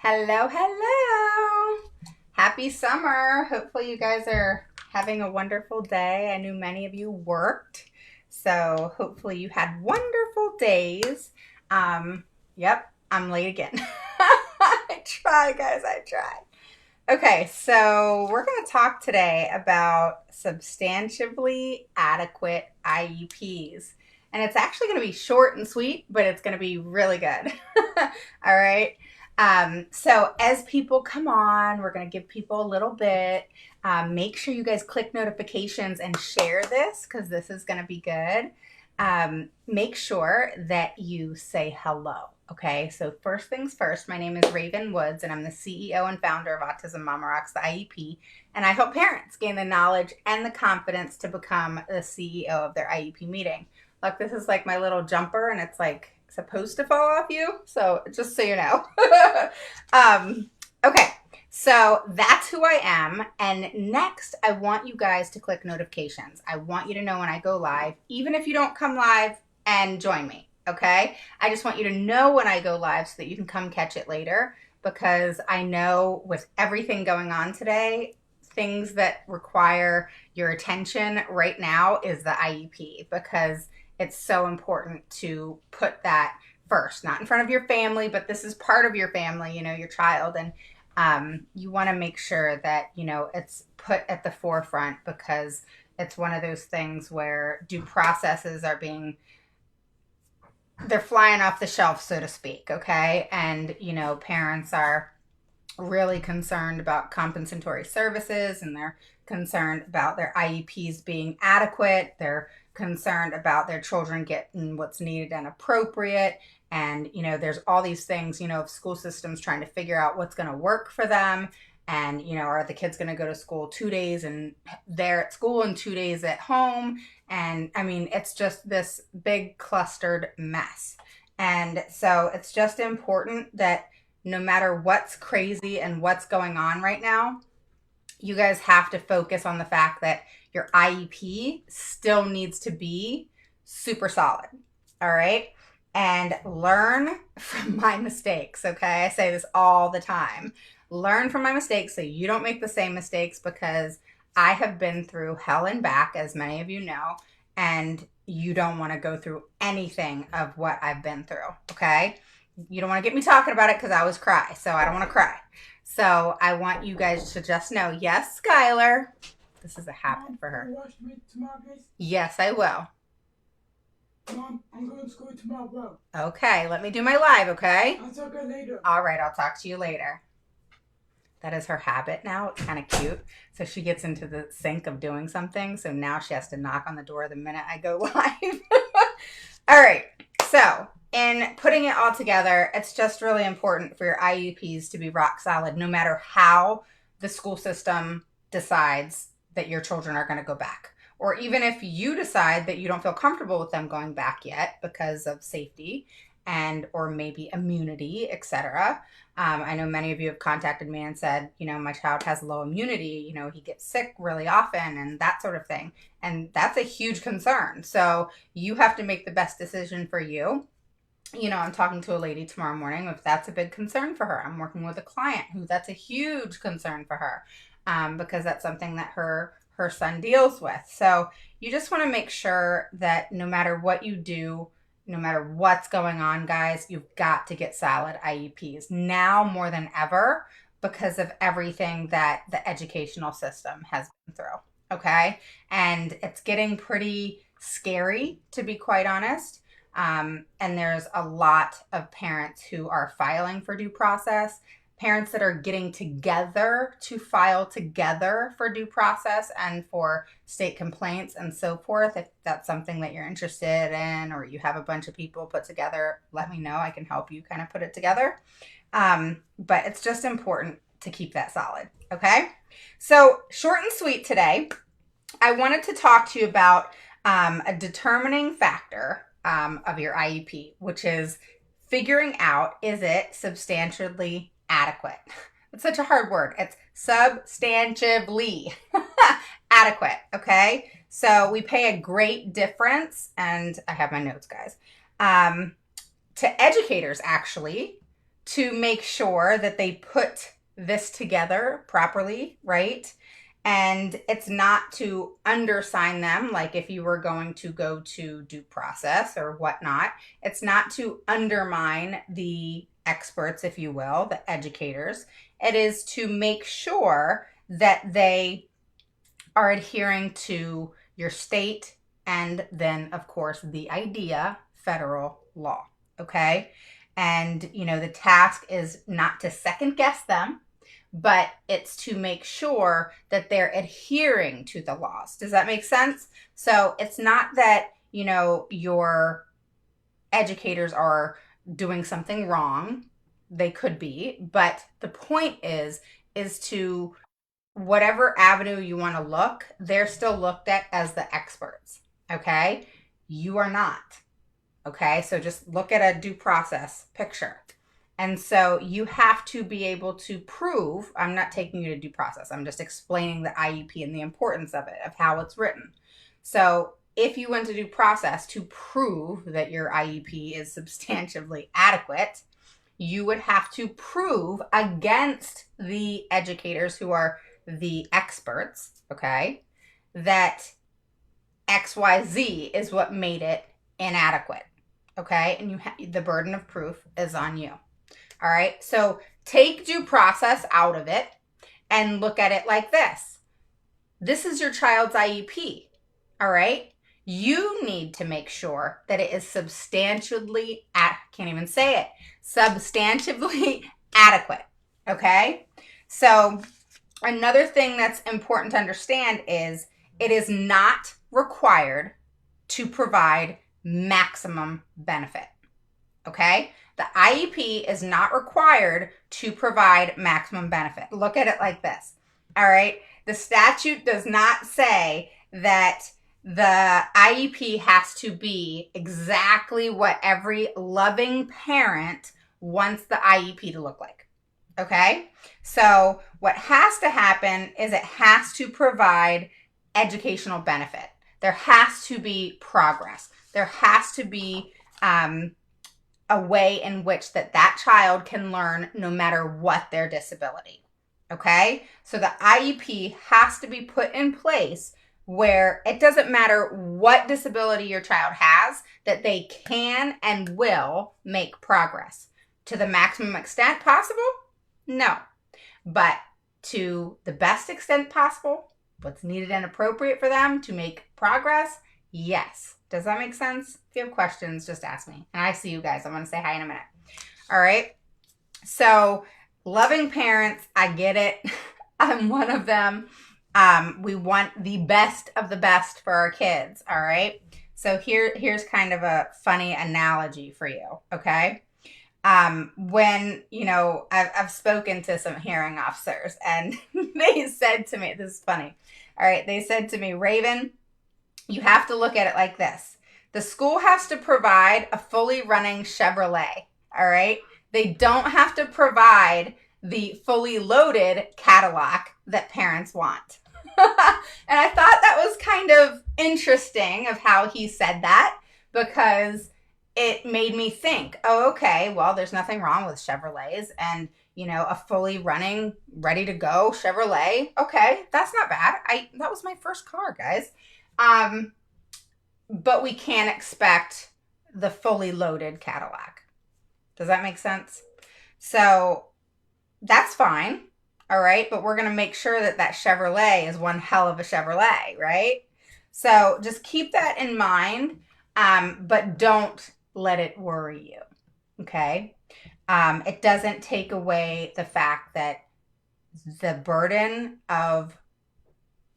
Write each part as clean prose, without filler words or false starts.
Hello, hello. Happy summer. Hopefully, you guys are having a wonderful day. I knew many of you worked, so hopefully, you had wonderful days. Yep, I'm late again. I try, guys, I try. Okay, so we're going to talk today about substantively adequate IEPs. And it's actually going to be short and sweet, but it's going to be really good. All right. So as people come on, we're going to give people a little bit. Make sure you guys click notifications and share this because this is going to be good. Make sure that you say hello. Okay, so first things first, my name is Raven Woods, and I'm the CEO and founder of Autism Mama Rocks, the IEP, and I help parents gain the knowledge and the confidence to become the CEO of their IEP meeting. Look, this is like my little jumper, and it's like supposed to fall off you, so just so you know. Okay, so that's who I am, and next, I want you guys to click notifications. I want you to know when I go live, even if you don't come live and join me. Okay. I just want you to know when I go live so that you can come catch it later because I know with everything going on today, things that require your attention right now is the IEP because it's so important to put that first, not in front of your family, but this is part of your family, your child. And you want to make sure that, it's put at the forefront because it's one of those things where due processes are they're flying off the shelf, so to speak, okay? And, parents are really concerned about compensatory services and they're concerned about their IEPs being adequate. They're concerned about their children getting what's needed and appropriate. And, there's all these things, of school systems trying to figure out what's going to work for them. And, are the kids going to go to school 2 days and they're at school and 2 days at home? And I mean, it's just this big clustered mess. And so it's just important that no matter what's crazy and what's going on right now, you guys have to focus on the fact that your IEP still needs to be super solid. All right. And learn from my mistakes. Okay. I say this all the time. Learn from my mistakes so you don't make the same mistakes because I have been through hell and back, as many of you know, and you don't want to go through anything of what I've been through. Okay. You don't want to get me talking about it because I always cry. So I don't want to cry. So I want you guys to just know, yes, Skylar, this is a habit for her. Watch me tomorrow, guys? Yes, I will. Mom, I'm going to school tomorrow. Okay, let me do my live, okay? I'll talk to you later. All right, I'll talk to you later. That is her habit now. It's kind of cute. So she gets into the sync of doing something. So now she has to knock on the door the minute I go live. All right. So in putting it all together, it's just really important for your IEPs to be rock solid, no matter how the school system decides that your children are going to go back. Or even if you decide that you don't feel comfortable with them going back yet because of safety and or maybe immunity, etc. I know many of you have contacted me and said, my child has low immunity, he gets sick really often and that sort of thing. And that's a huge concern. So you have to make the best decision for you. I'm talking to a lady tomorrow morning if that's a big concern for her. I'm working with a client who that's a huge concern for her because that's something that her son deals with. So you just want to make sure that no matter what you do, no matter what's going on, guys, you've got to get solid IEPs now more than ever because of everything that the educational system has been through. Okay. And it's getting pretty scary, to be quite honest. And there's a lot of parents who are filing for due process, parents that are getting together to file together for due process and for state complaints and so forth. If that's something that you're interested in or you have a bunch of people put together, let me know. I can help you kind of put it together. But it's just important to keep that solid. Okay. So short and sweet today, I wanted to talk to you about a determining factor of your IEP, which is figuring out, is it substantially adequate? It's such a hard word. It's substantively adequate. Okay. So we pay a great difference, and I have my notes, guys, to educators actually to make sure that they put this together properly, right? And it's not to undersign them, like if you were going to go to due process or whatnot. It's not to undermine the experts, if you will, the educators. It is to make sure that they are adhering to your state and then, of course, the IDEA federal law. Okay. And, the task is not to second guess them, but it's to make sure that they're adhering to the laws. Does that make sense? So it's not that, your educators are doing something wrong. They could be, but the point is to whatever avenue you want to look, they're still looked at as the experts. Okay? You are not. Okay? So just look at a due process picture. And so you have to be able to prove, I'm not taking you to due process, I'm just explaining the IEP and the importance of it, of how it's written. So if you went to due process to prove that your IEP is substantively adequate, you would have to prove against the educators who are the experts, okay, that XYZ is what made it inadequate, okay? And the burden of proof is on you. All right, so take due process out of it and look at it like this. This is your child's IEP, all right? You need to make sure that it is substantively adequate, okay? So another thing that's important to understand is it is not required to provide maximum benefit, okay? The IEP is not required to provide maximum benefit. Look at it like this, all right? The statute does not say that the IEP has to be exactly what every loving parent wants the IEP to look like, okay? So what has to happen is it has to provide educational benefit. There has to be progress. There has to be a way in which that child can learn no matter what their disability. Okay? So the IEP has to be put in place where it doesn't matter what disability your child has, that they can and will make progress. To the maximum extent possible? No. But to the best extent possible, what's needed and appropriate for them to make progress? Yes. Does that make sense? If you have questions, just ask me. And I see you guys. I'm going to say hi in a minute. All right. So loving parents, I get it. I'm one of them. We want the best of the best for our kids. All right. So here's kind of a funny analogy for you. Okay. When, I've spoken to some hearing officers and they said to me, this is funny. All right. They said to me, Raven, you have to look at it like this. The school has to provide a fully running Chevrolet, all right? They don't have to provide the fully loaded Cadillac that parents want. And I thought that was kind of interesting of how he said that, because it made me think, oh, okay, well, there's nothing wrong with Chevrolets and, a fully running, ready to go Chevrolet. Okay, that's not bad. That was my first car, guys. But we can't expect the fully loaded Cadillac. Does that make sense? So that's fine. All right. But we're going to make sure that Chevrolet is one hell of a Chevrolet, right? So just keep that in mind. But don't let it worry you. Okay. It doesn't take away the fact that the burden of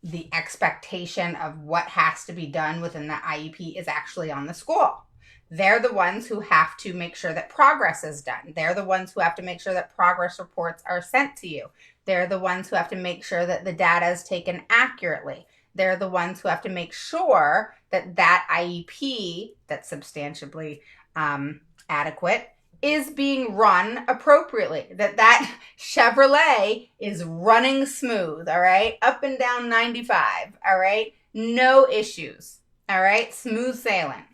the expectation of what has to be done within the IEP is actually on the school. They're the ones who have to make sure that progress is done. They're the ones who have to make sure that progress reports are sent to you. They're the ones who have to make sure that the data is taken accurately. They're the ones who have to make sure that IEP that's substantially adequate is being run appropriately, that Chevrolet is running smooth, all right? Up and down 95, all right? No issues, all right? Smooth sailing.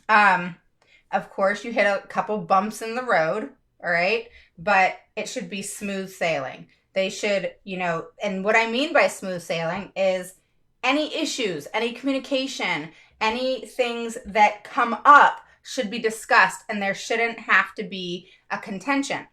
Of course, you hit a couple bumps in the road, all right? But it should be smooth sailing. They should, and what I mean by smooth sailing is any issues, any communication, any things that come up should be discussed, and there shouldn't have to be a contention.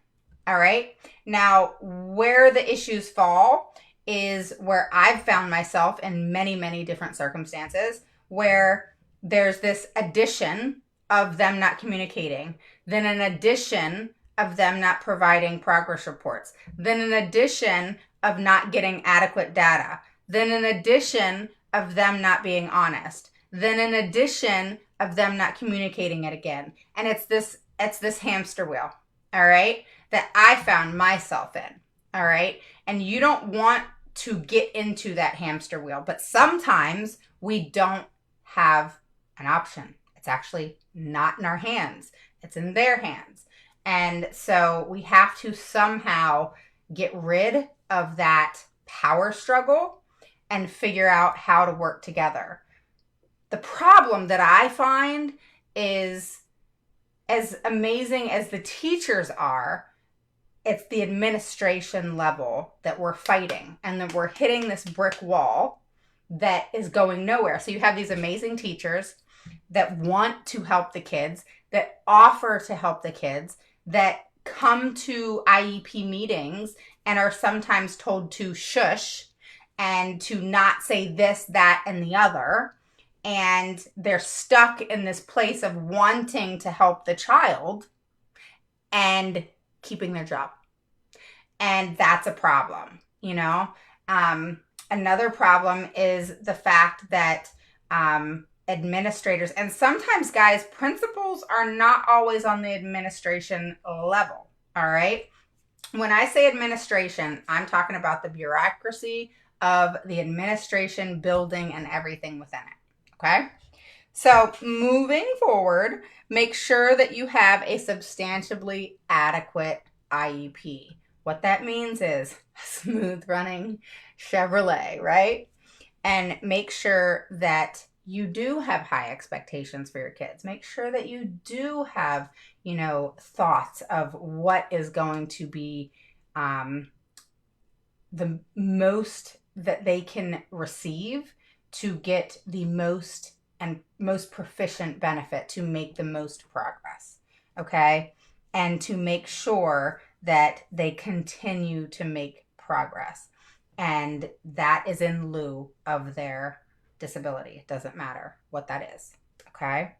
All right. Now, where the issues fall is where I've found myself in many, many different circumstances where there's this addition of them not communicating, then an addition of them not providing progress reports, then an addition of not getting adequate data, then an addition of them not being honest, then an addition of them not communicating it again. And it's this hamster wheel, all right, that I found myself in, all right? And you don't want to get into that hamster wheel, but sometimes we don't have an option. It's actually not in our hands. It's in their hands. And so we have to somehow get rid of that power struggle and figure out how to work together. The problem that I find is, as amazing as the teachers are, it's the administration level that we're fighting, and that we're hitting this brick wall that is going nowhere. So you have these amazing teachers that want to help the kids, that offer to help the kids, that come to IEP meetings and are sometimes told to shush and to not say this, that, and the other. And they're stuck in this place of wanting to help the child and keeping their job. And that's a problem, Another problem is the fact that administrators, and sometimes, guys, principals are not always on the administration level, all right? When I say administration, I'm talking about the bureaucracy of the administration building and everything within it, okay? So moving forward, make sure that you have a substantively adequate IEP. What that means is smooth running Chevrolet, right? And make sure that you do have high expectations for your kids. Make sure that you do have, thoughts of what is going to be the most that they can receive to get the most and most proficient benefit, to make the most progress, okay? And to make sure that they continue to make progress. And that is in lieu of their disability. It doesn't matter what that is, okay?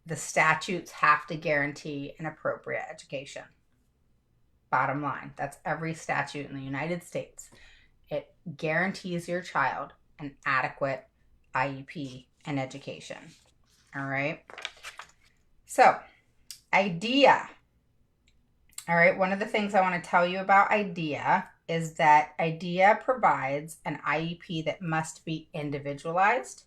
The statutes have to guarantee an appropriate education. Bottom line, that's every statute in the United States. It guarantees your child an adequate IEP and education, all right? So, IDEA. All right, one of the things I want to tell you about IDEA is that IDEA provides an IEP that must be individualized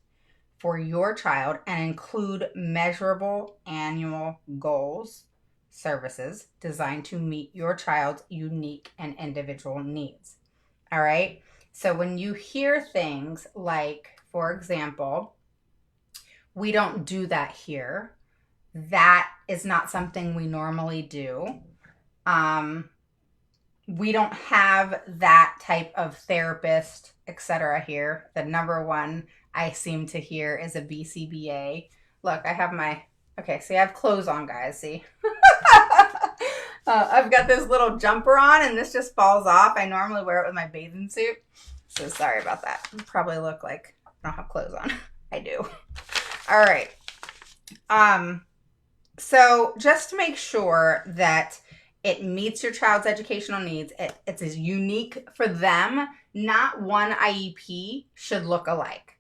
for your child and include measurable annual goals, services designed to meet your child's unique and individual needs. All right, so when you hear things like, for example, we don't do that here, that is not something we normally do. We don't have that type of therapist, etc. here. The number one I seem to hear is a BCBA. Look, I have clothes on, guys, see? I've got this little jumper on, and this just falls off. I normally wear it with my bathing suit, so sorry about that. You probably look like I don't have clothes on. I do. All right. So just to make sure that it meets your child's educational needs, it's as unique for them. Not one IEP should look alike,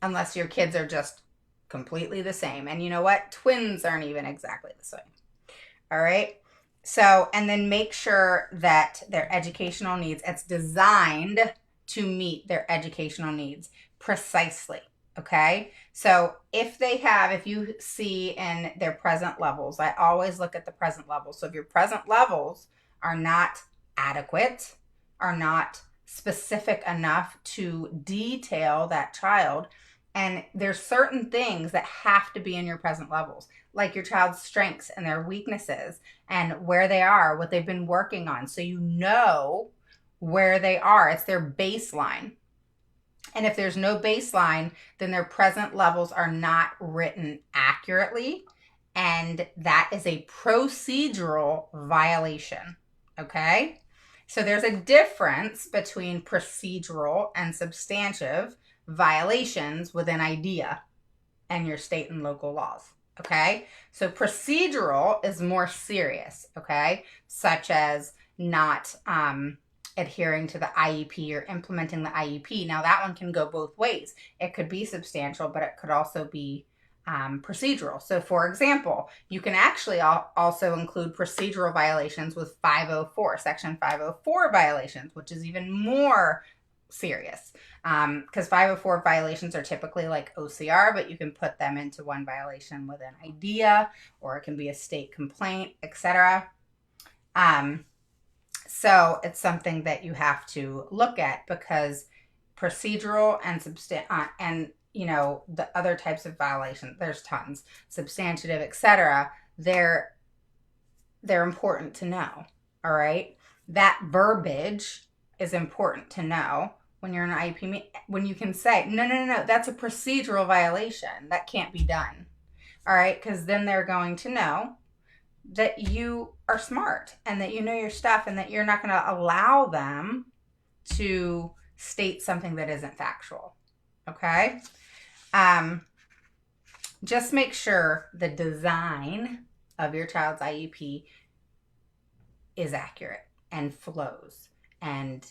unless your kids are just completely the same. And you know what? Twins aren't even exactly the same. All right. So, and then make sure that their educational needs, it's designed to meet their educational needs precisely. Okay. So if you see in their present levels, I always look at the present levels. So if your present levels are not adequate, are not specific enough to detail that child And there's certain things that have to be in your present levels, like your child's strengths and their weaknesses and where they are, what they've been working on. So you know where they are. It's their baseline. And if there's no baseline, then their present levels are not written accurately. And that is a procedural violation. Okay? So there's a difference between procedural and substantive violations within IDEA and your state and local laws. Okay? So procedural is more serious, okay? Such as not adhering to the IEP or implementing the IEP. Now, that one can go both ways. It could be substantial, but it could also be procedural. So, for example, you can actually also include procedural violations with 504, Section 504 violations, which is even more serious. Because 504 violations are typically like OCR, but you can put them into one violation within IDEA, or it can be a state complaint, etc. So it's something that you have to look at, because procedural and the other types of violations, there's tons, substantive, etc. They're important to know. All right, that verbiage is important to know when you're in an IEP, when you can say, no, that's a procedural violation. That can't be done. All right, because then they're going to know that you are smart and that you know your stuff and that you're not going to allow them to state something that isn't factual. Okay? Just make sure the design of your child's IEP is accurate and flows and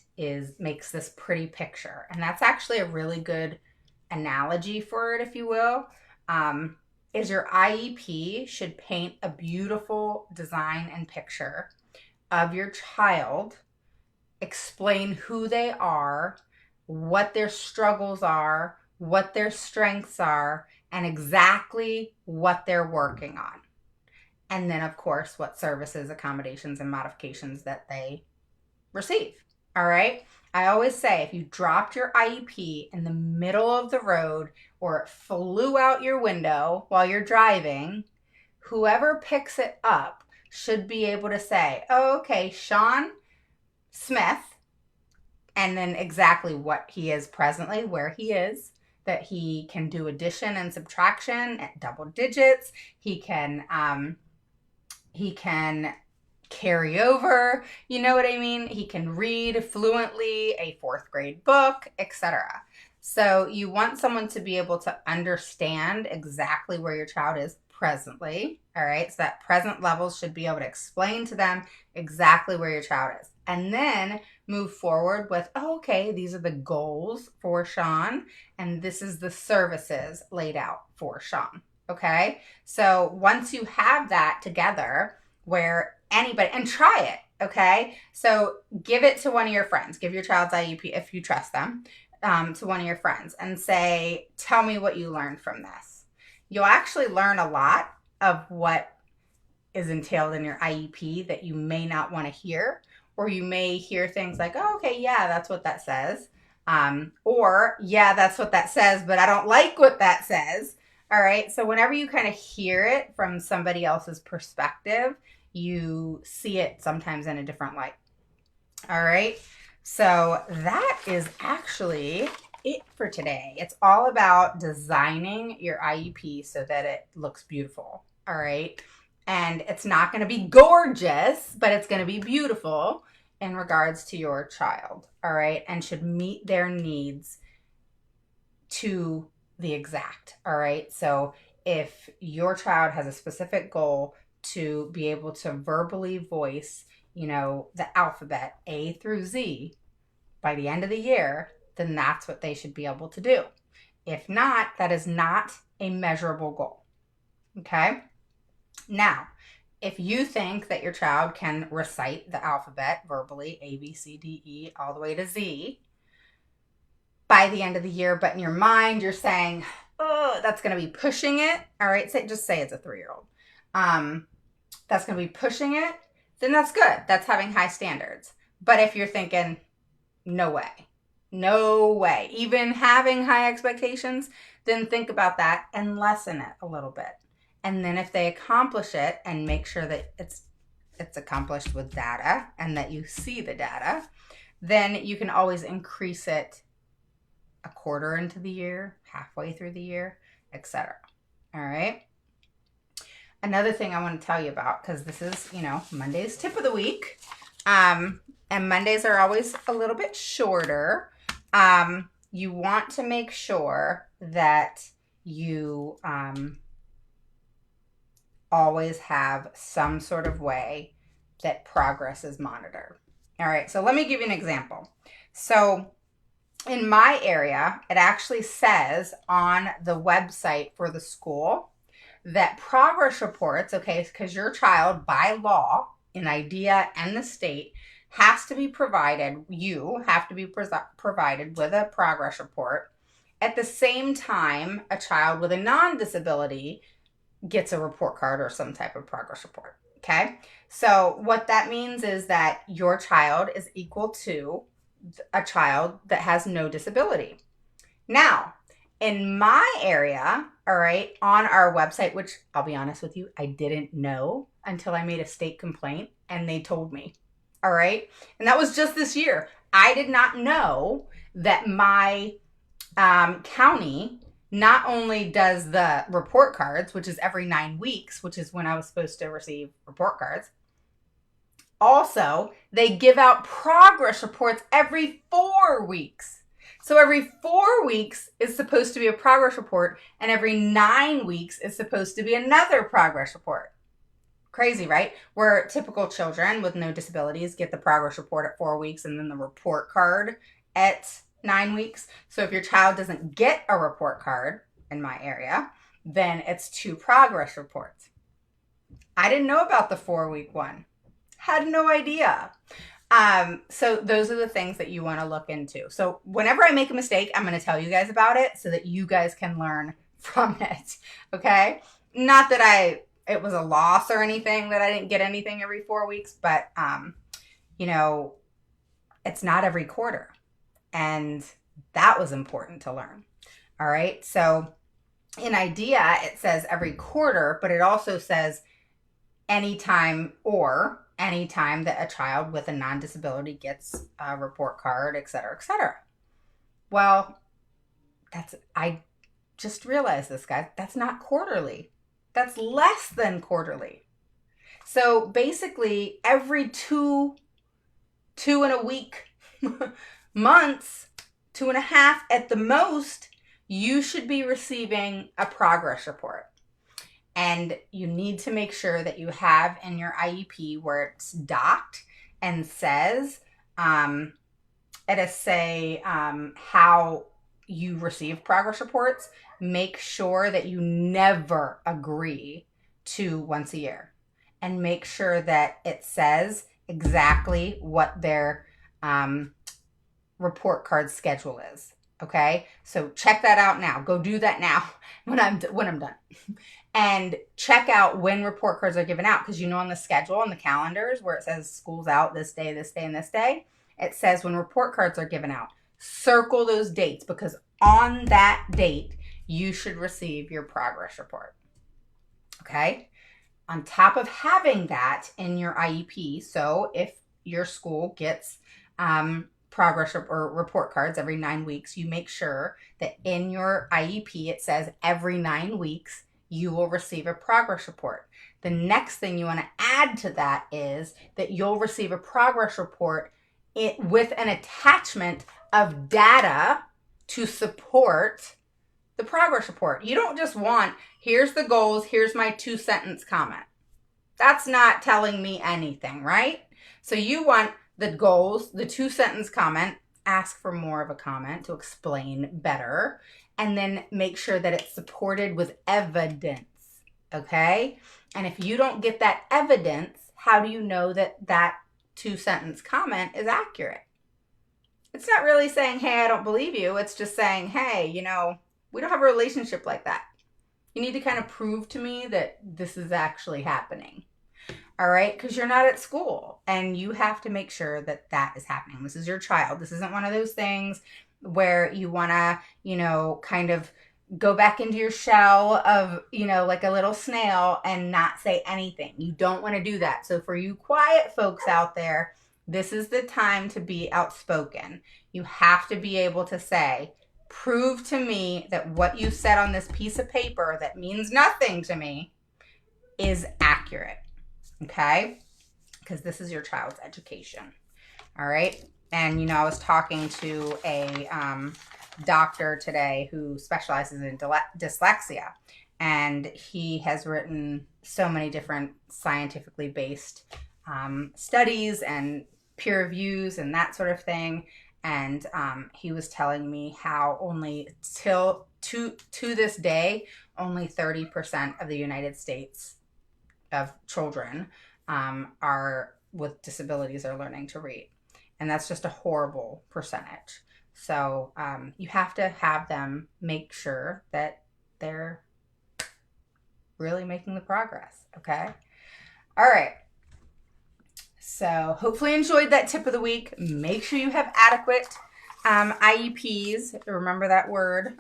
makes this pretty picture. And that's actually a really good analogy for it, if you will. Is your IEP should paint a beautiful design and picture of your child, explain who they are, what their struggles are, what their strengths are, and exactly what they're working on. And then, of course, what services, accommodations, and modifications that they receive. All right? I always say, if you dropped your IEP in the middle of the road or it flew out your window while you're driving, whoever picks it up should be able to say, oh, okay, Sean Smith, and then exactly what he is presently, where he is, that he can do addition and subtraction at double digits. He can carry over, you know what I mean? He can read fluently a 4th grade book, etc. So you want someone to be able to understand exactly where your child is presently, all right? So that present levels should be able to explain to them exactly where your child is. And then move forward with, oh, okay, these are the goals for Sean, and this is the services laid out for Sean, okay? So once you have that together, where anybody, and try it, okay? So give it to one of your friends. Give your child's IEP, if you trust them, to one of your friends and say, tell me what you learned from this. You'll actually learn a lot of what is entailed in your IEP that you may not want to hear, or you may hear things like, oh, okay, yeah, that's what that says. Or, yeah, that's what that says, but I don't like what that says. All right. So whenever you kind of hear it from somebody else's perspective, you see it sometimes in a different light. All right. So that is actually it for today. It's all about designing your IEP so that it looks beautiful. All right. And it's not going to be gorgeous, but it's going to be beautiful in regards to your child. All right. And should meet their needs to the exact. All right. So if your child has a specific goal to be able to verbally voice, the alphabet A through Z by the end of the year, then that's what they should be able to do. If not, that is not a measurable goal. Okay. Now, if you think that your child can recite the alphabet verbally, A, B, C, D, E, all the way to Z, by the end of the year, but in your mind you're saying, oh, that's going to be pushing it. All right, just say it's a 3-year-old. That's going to be pushing it, then that's good. That's having high standards. But if you're thinking, no way, No way. Even having high expectations, then think about that and lessen it a little bit. And then if they accomplish it, and make sure that it's accomplished with data and that you see the data, then you can always increase it a quarter into the year, halfway through the year, etc. All right. Another thing I want to tell you about, because this is, Monday's tip of the week. And Mondays are always a little bit shorter. You want to make sure that you always have some sort of way that progress is monitored. All right, so let me give you an example. So in my area, it actually says on the website for the school that progress reports, okay, because your child by law in IDEA and the state has to be provided, you have to be provided with a progress report at the same time a child with a non-disability gets a report card or some type of progress report. Okay, so what that means is that your child is equal to a child that has no disability. Now, in my area, all right, on our website, which I'll be honest with you, I didn't know until I made a state complaint and they told me. All right, and that was just this year. I did not know that my county not only does the report cards, which is every 9 weeks, which is when I was supposed to receive report cards. Also, they give out progress reports every 4 weeks. So every 4 weeks is supposed to be a progress report, and every 9 weeks is supposed to be another progress report. Crazy, right? Where typical children with no disabilities get the progress report at 4 weeks and then the report card at 9 weeks. So if your child doesn't get a report card in my area, then it's 2 progress reports. I didn't know about the 4-week one. Had no idea. So those are the things that you want to look into. So whenever I make a mistake, I'm going to tell you guys about it so that you guys can learn from it. Okay? Not that it was a loss or anything that I didn't get anything every 4 weeks, but it's not every quarter. And that was important to learn. All right. So in IDEA, it says every quarter, but it also says anytime that a child with a non-disability gets a report card, et cetera, et cetera. Well, I just realized this, guys. That's not quarterly. That's less than quarterly. So basically, every two and a week months, 2.5 at the most, you should be receiving a progress report. And you need to make sure that you have in your IEP where it's docked and says, how you receive progress reports. Make sure that you never agree to once a year. And make sure that it says exactly what their report card schedule is. Okay, so check that out now. Go do that now when I'm done, and check out when report cards are given out, because on the schedule and the calendars where it says school's out this day, and this day, it says when report cards are given out. Circle those dates, because on that date you should receive your progress report. Okay, on top of having that in your IEP, so if your school gets progress or report cards every 9 weeks, you make sure that in your IEP it says every 9 weeks you will receive a progress report. The next thing you want to add to that is that you'll receive a progress report with an attachment of data to support the progress report. You don't just want, here's the goals, here's my 2-sentence comment. That's not telling me anything, right? So you want the goals, the 2-sentence comment, ask for more of a comment to explain better, and then make sure that it's supported with evidence, okay? And if you don't get that evidence, how do you know that that 2-sentence comment is accurate? It's not really saying, hey, I don't believe you. It's just saying, hey, we don't have a relationship like that. You need to kind of prove to me that this is actually happening. All right, because you're not at school and you have to make sure that that is happening. This is your child. This isn't one of those things where you want to, kind of go back into your shell of, like a little snail and not say anything. You don't want to do that. So for you quiet folks out there, this is the time to be outspoken. You have to be able to say, prove to me that what you said on this piece of paper that means nothing to me is accurate. Okay? Because this is your child's education. All right? And, I was talking to a doctor today who specializes in dyslexia. And he has written so many different scientifically based studies and peer reviews and that sort of thing. And he was telling me how only to this day, only 30% of the United States of children are with disabilities are learning to read. And that's just a horrible percentage. So you have to have them make sure that they're really making the progress. Okay. All right. So hopefully you enjoyed that tip of the week. Make sure you have adequate IEPs. Remember that word.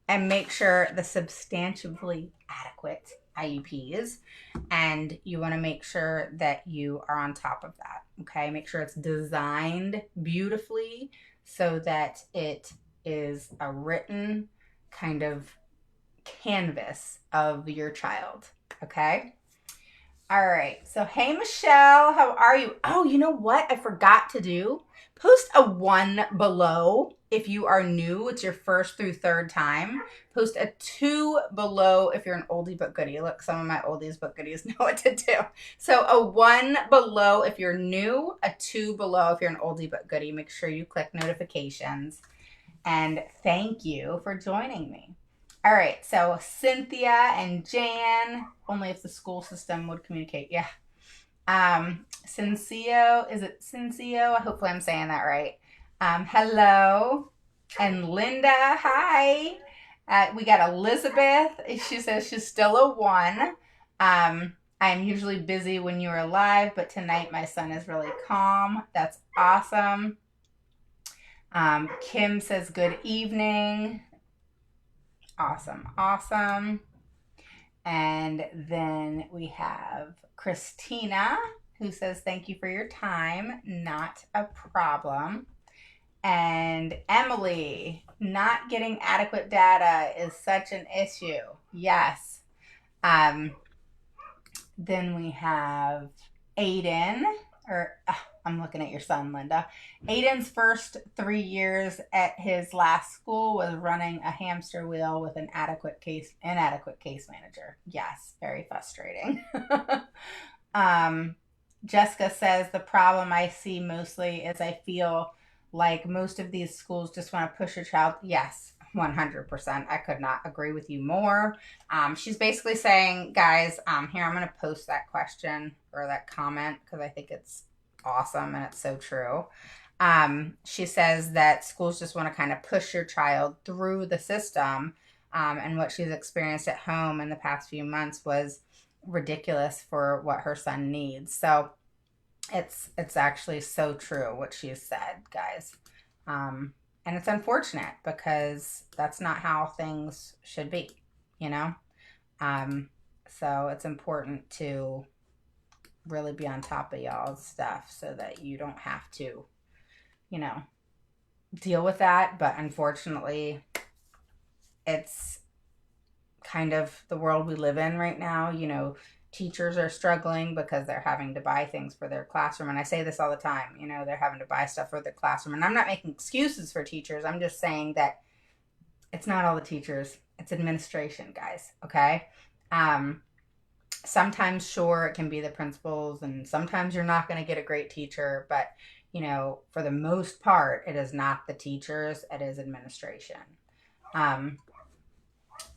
And make sure the substantively adequate IEPs. And you want to make sure that you are on top of that. Okay. Make sure it's designed beautifully so that it is a written kind of canvas of your child. Okay. All right. So, hey, Michelle, how are you? Oh, you know what I forgot to do? Post a 1 below if you are new. It's your first through third time. Post a 2 below if you're an oldie but goodie. Look, some of my oldies but goodies know what to do. So a 1 below if you're new, a 2 below if you're an oldie but goodie. Make sure you click notifications. And thank you for joining me. All right, so Cynthia and Jan, only if the school system would communicate. Yeah. Cincio, is it Cincio? Hopefully I'm saying that right. Hello. And Linda, hi. We got Elizabeth. She says she's still a 1. I'm usually busy when you're alive, but tonight my son is really calm. That's awesome. Kim says good evening. Awesome. And then we have Christina, who says thank you for your time. Not a problem. And Emily, not getting adequate data is such an issue. Yes. Then we have Aiden, I'm looking at your son, Linda. Aiden's first 3 years at his last school was running a hamster wheel with an inadequate case manager. Yes, very frustrating. Jessica says the problem I see mostly is I feel like most of these schools just want to push your child. Yes, 100%. I could not agree with you more. She's basically saying, guys, here, I'm going to post that question or that comment because I think it's awesome and it's so true. She says that schools just want to kind of push your child through the system. And what she's experienced at home in the past few months was ridiculous for what her son needs. So it's actually so true what she said, guys. And it's unfortunate because that's not how things should be, So it's important to really be on top of y'all's stuff so that you don't have to, deal with that. But unfortunately, it's kind of the world we live in right now. Teachers are struggling because they're having to buy things for their classroom. And I say this all the time, they're having to buy stuff for their classroom. And I'm not making excuses for teachers. I'm just saying that it's not all the teachers. It's administration, guys. Okay. Sometimes, sure, it can be the principals, and sometimes you're not going to get a great teacher. But, for the most part, it is not the teachers. It is administration. All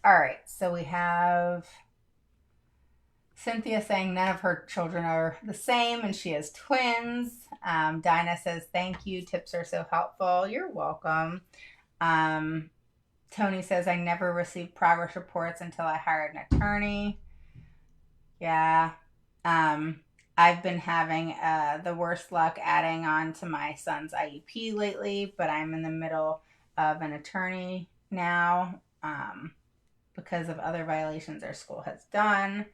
right. So we have Cynthia saying none of her children are the same and she has twins. Dinah says, thank you. Tips are so helpful. You're welcome. Tony says, I never received progress reports until I hired an attorney. Yeah. I've been having the worst luck adding on to my son's IEP lately, but I'm in the middle of an attorney now because of other violations our school has done.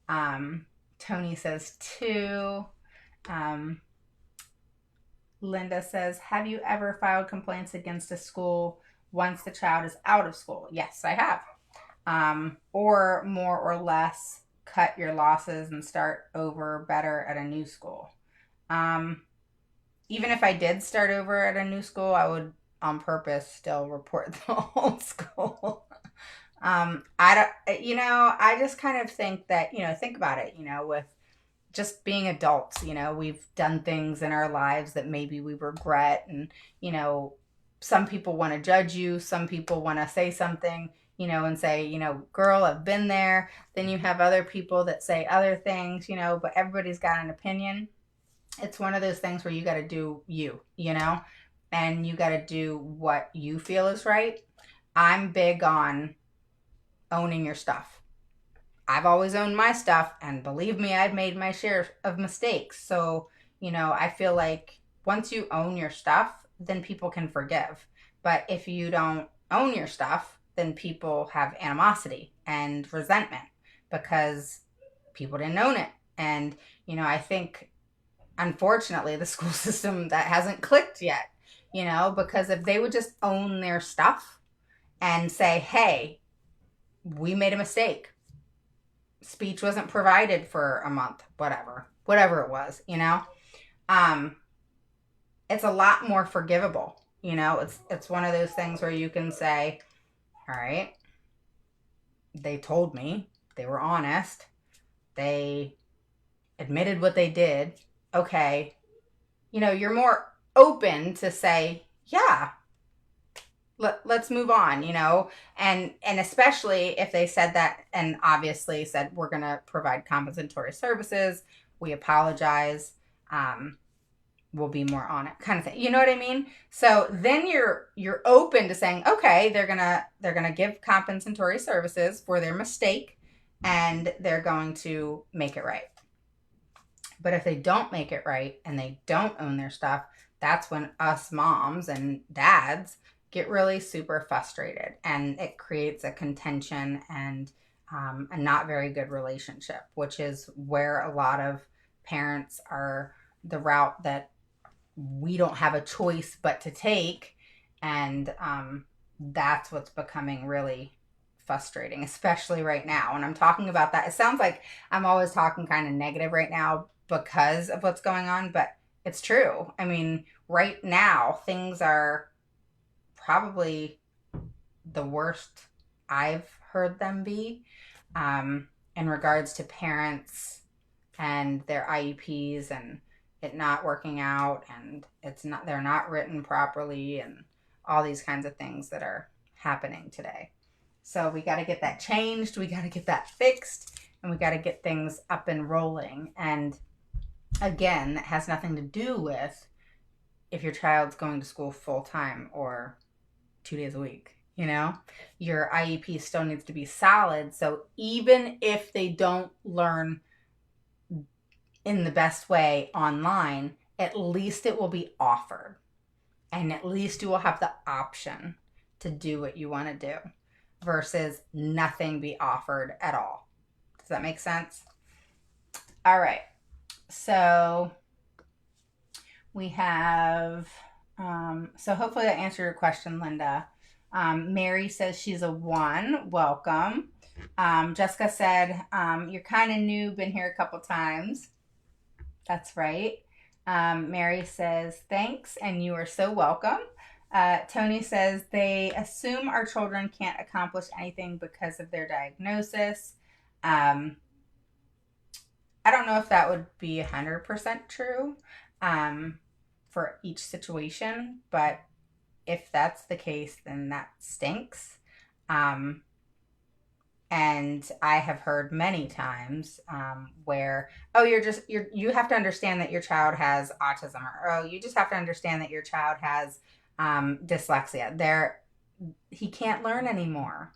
Um, Tony says two. Um, Linda says, have you ever filed complaints against a school once the child is out of school? Yes, I have. Or more or less cut your losses and start over better at a new school. Um, Even if I did start over at a new school, I would on purpose still report the old school. I don't, I just kind of think that, think about it, with just being adults, we've done things in our lives that maybe we regret. And, some people want to judge you. Some people want to say something, and say, girl, I've been there. Then you have other people that say other things, but everybody's got an opinion. It's one of those things where you got to do you, and you got to do what you feel is right. I'm big on owning your stuff. I've always owned my stuff, and believe me, I've made my share of mistakes. So, I feel like once you own your stuff, then people can forgive. But if you don't own your stuff, then people have animosity and resentment because people didn't own it. And, I think unfortunately the school system that hasn't clicked yet, because if they would just own their stuff and say, hey, we made a mistake, speech wasn't provided for a month, whatever it was, um it's a lot more forgivable. It's one of those things where you can say, all right, they told me, they were honest, they admitted what they did. Okay, you're more open to say, yeah, let's move on, and especially if they said that and obviously said, we're going to provide compensatory services, we apologize, we'll be more on it, kind of thing. You know what I mean? So then you're open to saying, okay, they're gonna give compensatory services for their mistake, and they're going to make it right. But if they don't make it right and they don't own their stuff, that's when us moms and dads get really super frustrated, and it creates a contention and a not very good relationship, which is where a lot of parents are the route that we don't have a choice but to take. And that's what's becoming really frustrating, especially right now. And I'm talking about that. It sounds like I'm always talking kind of negative right now because of what's going on, but it's true. I mean, right now, things are probably the worst I've heard them be, in regards to parents and their IEPs and it not working out, and they're not written properly, and all these kinds of things that are happening today. So we got to get that changed, we got to get that fixed, and we got to get things up and rolling. And again, that has nothing to do with if your child's going to school full time or 2 days a week. Your IEP still needs to be solid. So even if they don't learn in the best way online, at least it will be offered. And at least you will have the option to do what you want to do versus nothing be offered at all. Does that make sense? All right. So we have, so hopefully that answered your question, Linda. Mary says she's a 1. Welcome. Jessica said, you're kind of new, been here a couple times. That's right. Mary says, thanks, and you are so welcome. Tony says, they assume our children can't accomplish anything because of their diagnosis. I don't know if that would be 100% true for each situation, but if that's the case, then that stinks. And I have heard many times where, oh, you have to understand that your child has autism, or oh, you just have to understand that your child has dyslexia. He can't learn anymore.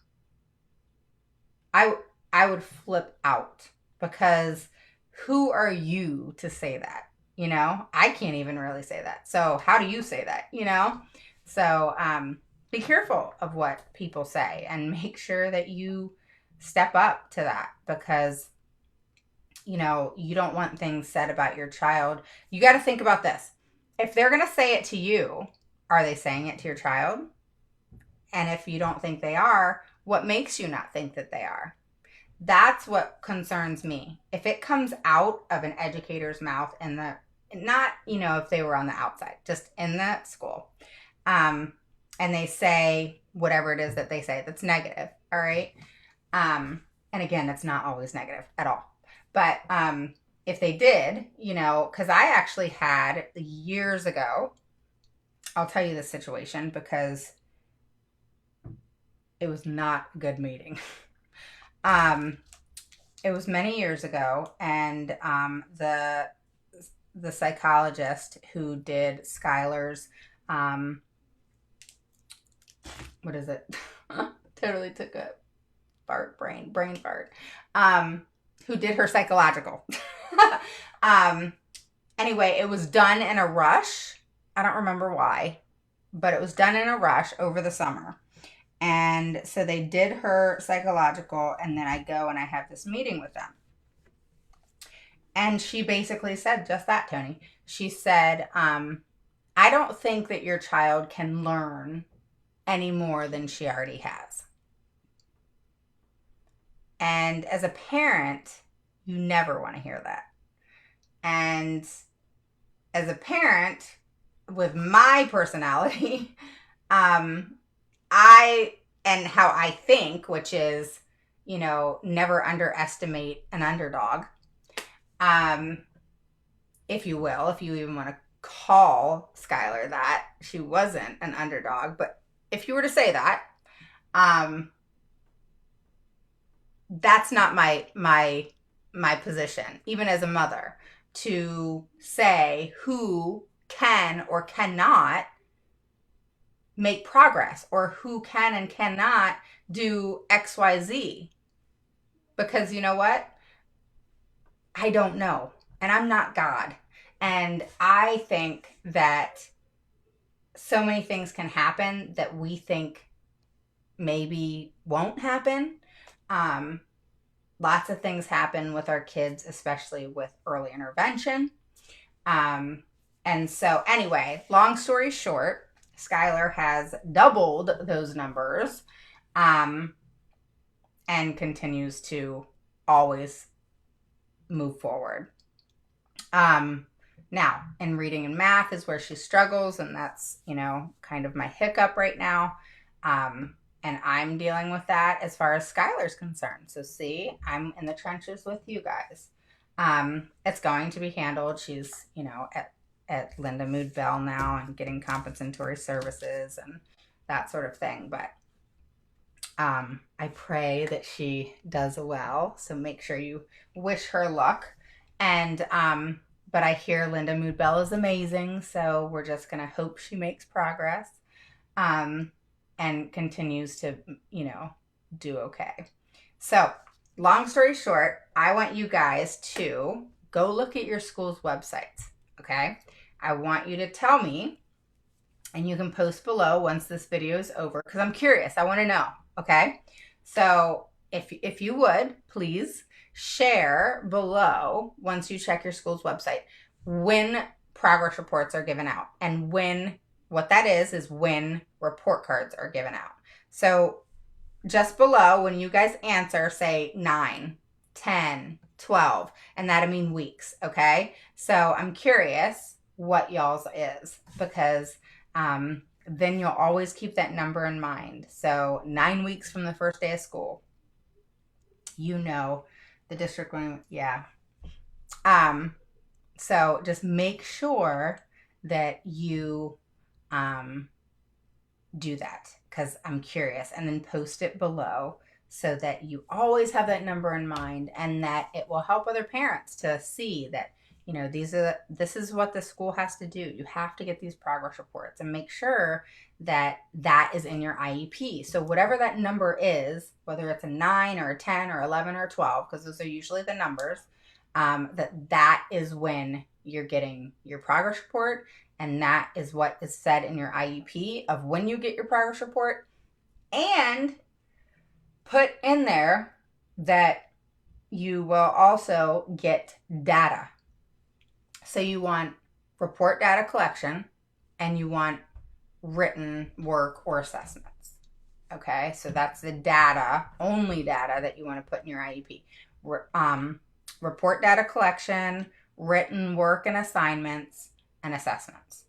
I would flip out because who are you to say that? You know, I can't even really say that. So how do you say that? You know? So be careful of what people say and make sure that you step up to that, because you know, you don't want things said about your child. You got to think about this. If they're going to say it to you, are they saying it to your child? And if you don't think they are, what makes you not think that they are? That's what concerns me. If it comes out of an educator's mouth in the, not, you know, if they were on the outside, just in the school, and they say whatever it is that they say that's negative, all right? And again, it's not always negative at all. But if they did, you know, because I actually had years ago, I'll tell you the situation because it was not a good meeting. It was many years ago, and the psychologist who did Skylar's, what is it? Totally took a brain fart. Who did her psychological. Anyway, it was done in a rush. I don't remember why, but it was done in a rush over the summer. And so they did her psychological, and then I go and I have this meeting with them. And she basically said just that, Tony. She said, I don't think that your child can learn any more than she already has. And as a parent, you never want to hear that. And as a parent with my personality, I and how I think, which is, you know, never underestimate an underdog. If you will, if you even want to call Skylar that, she wasn't an underdog, but if you were to say that, that's not my position, even as a mother, to say who can or cannot make progress or who can and cannot do XYZ. Because you know what? I don't know. And I'm not God. And I think that so many things can happen that we think maybe won't happen. Lots of things happen with our kids, especially with early intervention. And so anyway, long story short, Skylar has doubled those numbers, and continues to always move forward. Now, in reading and math is where she struggles, and that's, you know, kind of my hiccup right now. And I'm dealing with that as far as Skylar's concerned. So see, I'm in the trenches with you guys. It's going to be handled. She's, you know, at Linda Mood Bell now and getting compensatory services and that sort of thing. But I pray that she does well. So make sure you wish her luck. And but I hear Linda Mood Bell is amazing. So we're just going to hope she makes progress. And continues to, you know, do okay. So, long story short, I want you guys to go look at your school's websites, okay? I want you to tell me, and you can post below once this video is over, because I'm curious. I want to know, okay? So, if you would, please share below, once you check your school's website, when progress reports are given out, and when, what that is when report cards are given out. So just below, when you guys answer, say 9, 10, 12, and that'll mean weeks, okay? So I'm curious what y'all's is, because then you'll always keep that number in mind. So 9 weeks from the first day of school, you know, the district one, yeah. So just make sure that you do that, because I'm curious, and then post it below so that you always have that number in mind, and that it will help other parents to see that, you know, this is what the school has to do. You have to get these progress reports, and make sure that that is in your IEP. So whatever that number is, whether it's a 9 or a 10 or 11 or 12, because those are usually the numbers, that is when you're getting your progress report, and that is what is said in your IEP of when you get your progress report, and put in there that you will also get data. So you want report data collection, and you want written work or assessments. Okay, so that's the data, only data that you want to put in your IEP. Report data collection, written work and assignments, and assessments.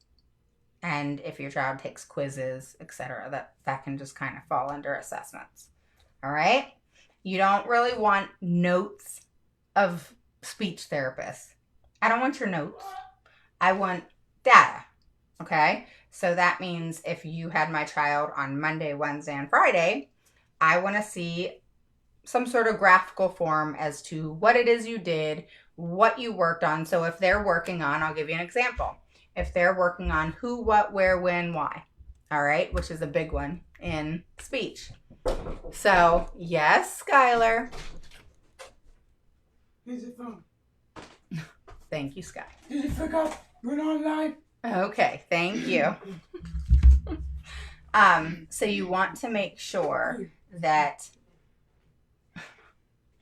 And if your child takes quizzes, etc., that can just kind of fall under assessments. All right? You don't really want notes of speech therapists. I don't want your notes. I want data. Okay? So that means if you had my child on Monday, Wednesday, and Friday, I want to see some sort of graphical form as to what it is you did, what you worked on. So if they're working on, I'll give you an example. If they're working on who, what, where, when, why, all right, which is a big one in speech. So, yes, Skylar. Here's your phone. Thank you, Sky. Did you forget we're online? Okay, thank you. So you want to make sure that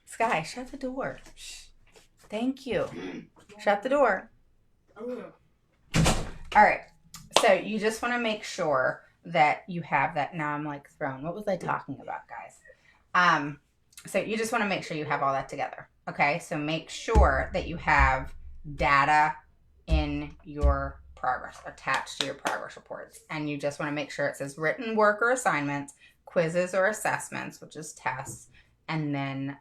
Sky, shut the door. Thank you. Shut the door. I will. All right. So you just want to make sure that you have that. Now I'm like thrown. What was I talking about, guys? So you just want to make sure you have all that together. Okay. So make sure that you have data in your progress attached to your progress reports. And you just want to make sure it says written work or assignments, quizzes or assessments, which is tests, and then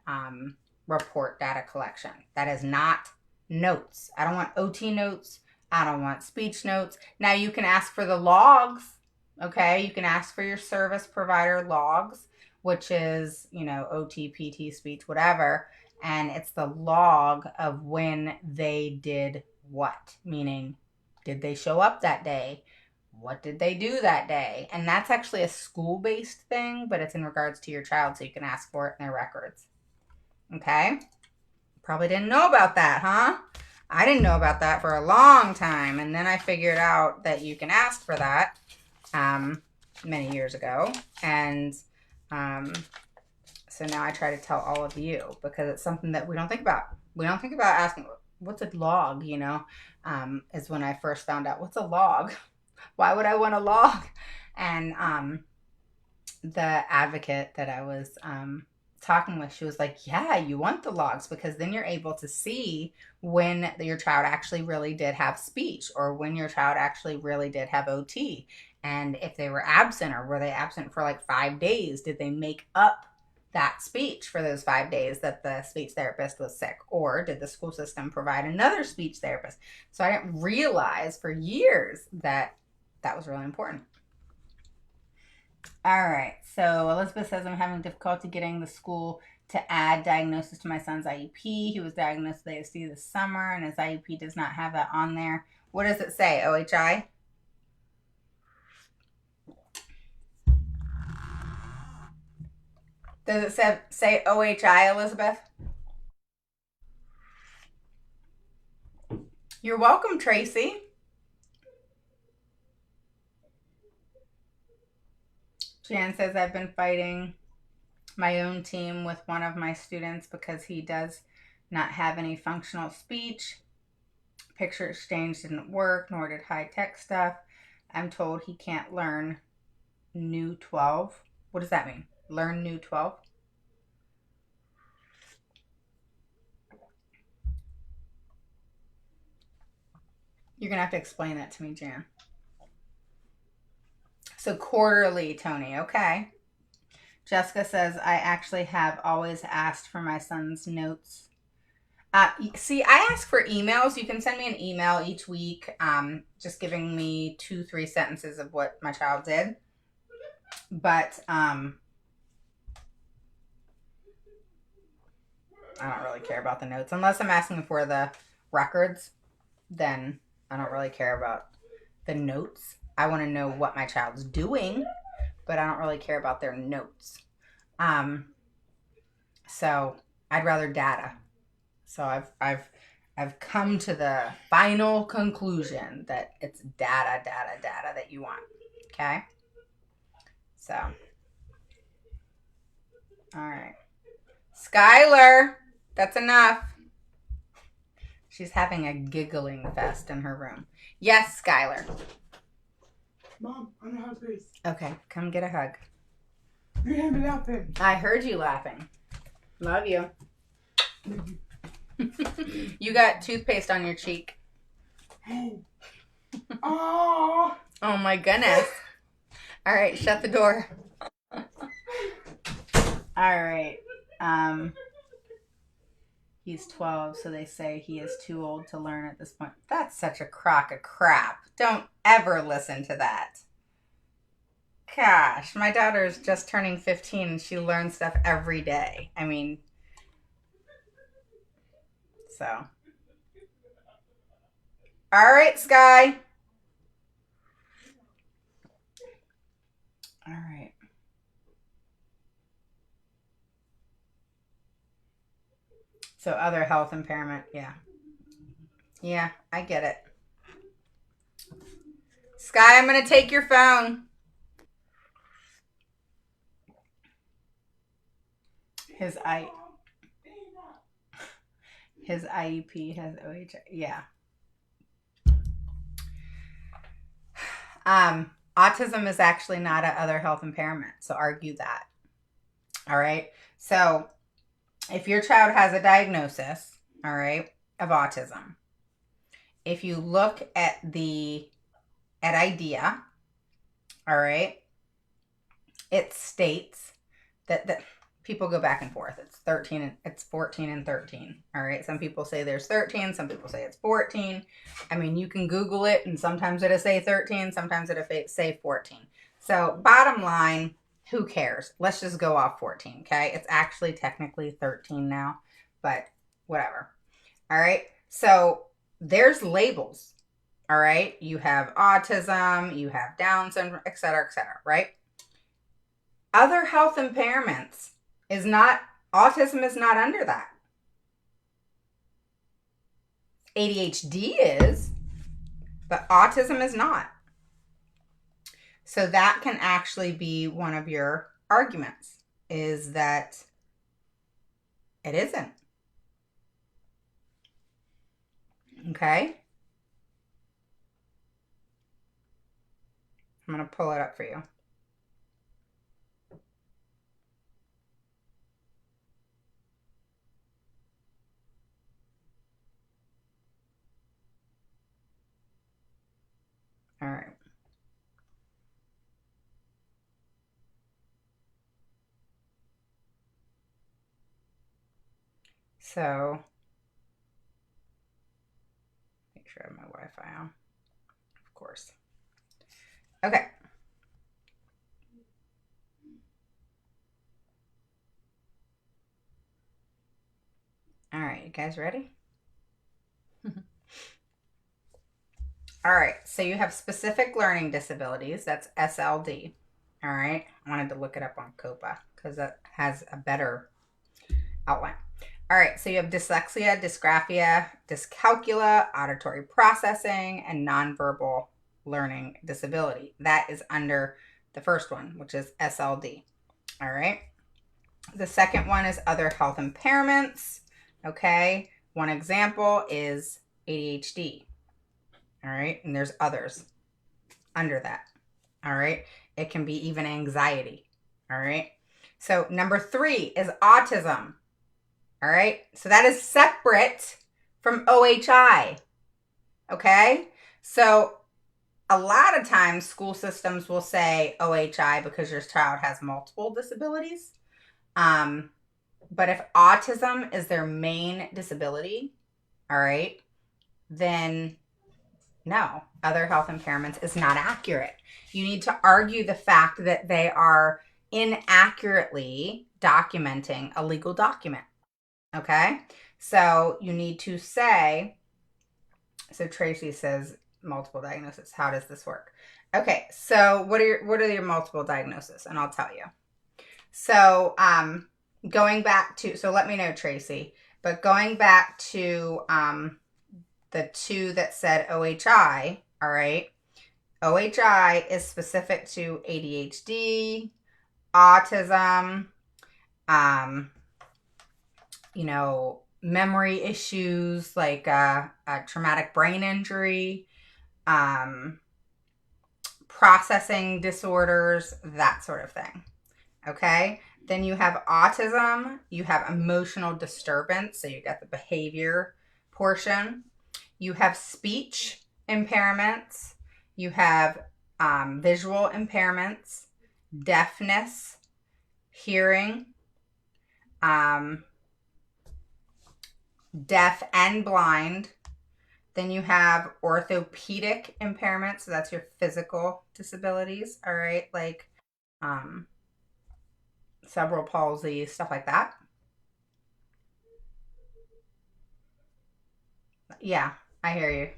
report data collection. That is not notes. I don't want OT notes. I don't want speech notes. Now you can ask for the logs, okay? You can ask for your service provider logs, which is, OT, PT, speech, whatever. And it's the log of when they did what, meaning did they show up that day? What did they do that day? And that's actually a school-based thing, but it's in regards to your child, so you can ask for it in their records. Okay? Probably didn't know about that, huh? I didn't know about that for a long time, and then I figured out that you can ask for that many years ago, and so now I try to tell all of you because it's something that we don't think about. We don't think about asking, what's a log, is when I first found out, what's a log? Why would I want a log? And the advocate that I was talking with, she was like, yeah, you want the logs because then you're able to see when your child actually really did have speech or when your child actually really did have OT. And if they were absent, or were they absent for like 5 days, did they make up that speech for those 5 days that the speech therapist was sick, or did the school system provide another speech therapist? So I didn't realize for years that was really important. All right, so Elizabeth says, I'm having difficulty getting the school to add diagnosis to my son's IEP. He was diagnosed with ASD this summer, and his IEP does not have that on there. What does it say, OHI? Does it say OHI, Elizabeth? You're welcome, Tracy. Jan says, I've been fighting my own team with one of my students because he does not have any functional speech. Picture exchange didn't work, nor did high-tech stuff. I'm told he can't learn new 12. What does that mean? Learn new 12? You're going to have to explain that to me, Jan. So quarterly, Tony. Okay. Jessica says, I actually have always asked for my son's notes. See, I ask for emails. You can send me an email each week, just giving me 2-3 sentences of what my child did. But I don't really care about the notes. Unless I'm asking for the records, then I don't really care about the notes. I want to know what my child's doing, but I don't really care about their notes. So I'd rather data. So I've come to the final conclusion that it's data that you want. Okay? So, all right. Skylar, that's enough. She's having a giggling fest in her room. Yes, Skylar. Mom, I know how to face. Okay, come get a hug. You hear me laughing. I heard you laughing. Love you. You got toothpaste on your cheek. Oh. Oh. Oh my goodness. All right, shut the door. All right. He's 12, so they say he is too old to learn at this point. That's such a crock of crap. Don't ever listen to that. Gosh, my daughter is just turning 15 and she learns stuff every day. I mean, so. All right, Sky. All right. So other health impairment, yeah. Yeah, I get it. Sky, I'm going to take your phone. His IEP has OHI. Yeah. Autism is actually not a other health impairment, so argue that. All right. So if your child has a diagnosis, all right, of autism, if you look at IDEA, all right, it states that people go back and forth. It's 14 and 13. All right. Some people say there's 13. Some people say it's 14. I mean, you can Google it and sometimes it'll say 13. Sometimes it'll say 14. So bottom line, who cares? Let's just go off 14. Okay. It's actually technically 13 now, but whatever. All right. So there's labels. All right. You have autism, you have Down syndrome, et cetera, right? Other health impairments autism is not under that. ADHD is, but autism is not. So that can actually be one of your arguments, is that it isn't. Okay? I'm going to pull it up for you. All right. So, make sure I have my Wi-Fi on, of course. Okay. All right, you guys ready? All right, so you have specific learning disabilities. That's SLD. All right, I wanted to look it up on COPA because that has a better outline. All right, so you have dyslexia, dysgraphia, dyscalculia, auditory processing, and nonverbal learning disability. That is under the first one, which is SLD. All right. The second one is other health impairments. Okay. One example is ADHD. All right. And there's others under that. All right. It can be even anxiety. All right. So number 3 is autism. All right. So that is separate from OHI. Okay. So a lot of times school systems will say OHI because your child has multiple disabilities. But if autism is their main disability, all right, then no, other health impairments is not accurate. You need to argue the fact that they are inaccurately documenting a legal document. Okay, so you need to say, so Tracy says multiple diagnosis. How does this work? Okay, so what are your multiple diagnoses? And I'll tell you. So going back to, so let me know, Tracy. But going back to the two that said OHI, all right, OHI is specific to ADHD, autism, memory issues like a traumatic brain injury, processing disorders, that sort of thing. Okay? Then you have autism, you have emotional disturbance, so you got the behavior portion. You have speech impairments, you have visual impairments, deafness, hearing, deaf and blind. Then you have orthopedic impairment, so that's your physical disabilities, all right, like cerebral palsy, stuff like that. Yeah, I hear you.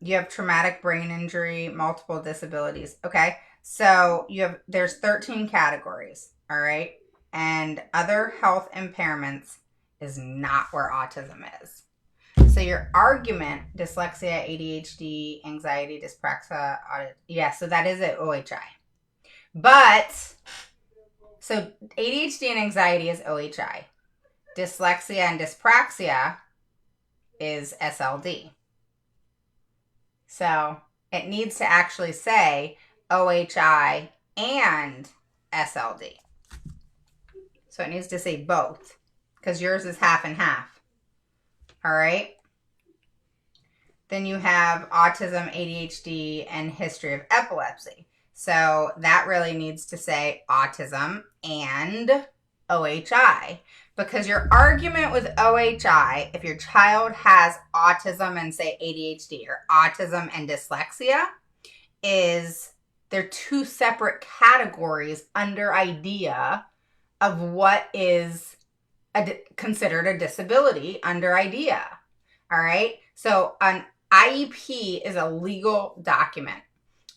You have traumatic brain injury, multiple disabilities. Okay, so there's 13 categories, all right, and other health impairments is not where autism is. So your argument, dyslexia, ADHD, anxiety, dyspraxia, so that is it, OHI. But, so ADHD and anxiety is OHI. Dyslexia and dyspraxia is SLD. So it needs to actually say OHI and SLD. So it needs to say both, because yours is half and half. All right. Then you have autism, ADHD, and history of epilepsy. So that really needs to say autism and OHI, because your argument with OHI, if your child has autism and say ADHD, or autism and dyslexia, is they're two separate categories under IDEA of what is considered a disability under IDEA. All right. So an IEP is a legal document.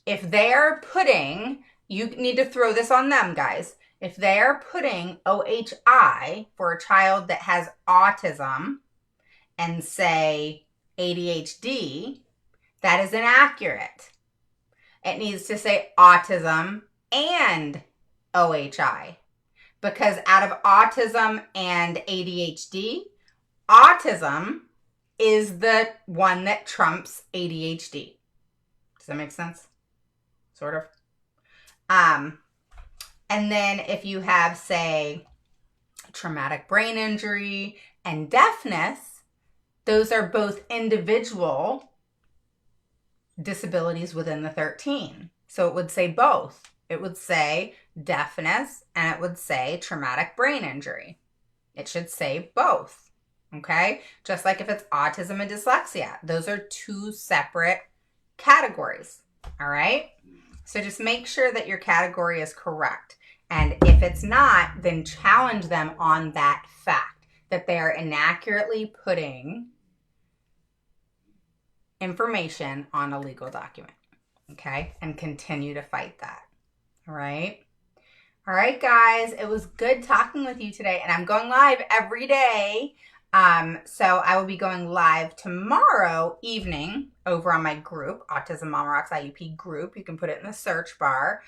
If they're putting, you need to throw this on them, guys. If they're putting OHI for a child that has autism and say ADHD, that is inaccurate. It needs to say autism and OHI, because out of autism and ADHD, autism is the one that trumps ADHD. Does that make sense? Sort of. And then if you have, say, traumatic brain injury and deafness, those are both individual disabilities within the 13. So it would say both. It would say deafness and it would say traumatic brain injury. It should say both. Okay? Just like if it's autism and dyslexia. Those are two separate categories. All right? So just make sure that your category is correct. And if it's not, then challenge them on that fact, that they are inaccurately putting information on a legal document. Okay? And continue to fight that. All right? All right, guys. It was good talking with you today. And I'm going live every day. So I will be going live tomorrow evening over on my group, Autism Mama Rocks IEP group. You can put it in the search bar.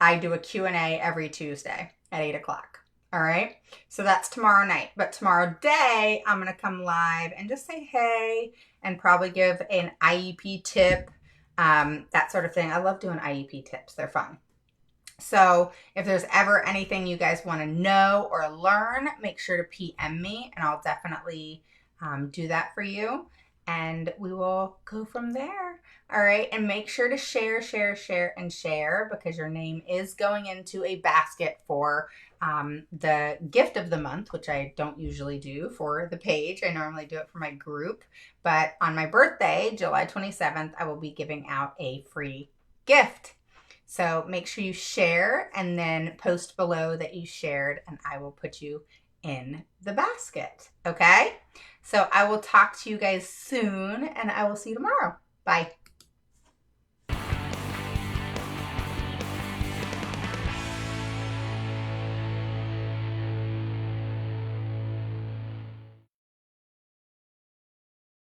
I do a Q&A every Tuesday at 8 o'clock. All right. So that's tomorrow night. But tomorrow day, I'm going to come live and just say hey and probably give an IEP tip, that sort of thing. I love doing IEP tips. They're fun. So if there's ever anything you guys want to know or learn, make sure to PM me and I'll definitely do that for you. And we will go from there. All right. And make sure to share, and share, because your name is going into a basket for the gift of the month, which I don't usually do for the page. I normally do it for my group. But on my birthday, July 27th, I will be giving out a free gift. So make sure you share and then post below that you shared and I will put you in the basket. Okay? So I will talk to you guys soon and I will see you tomorrow. Bye.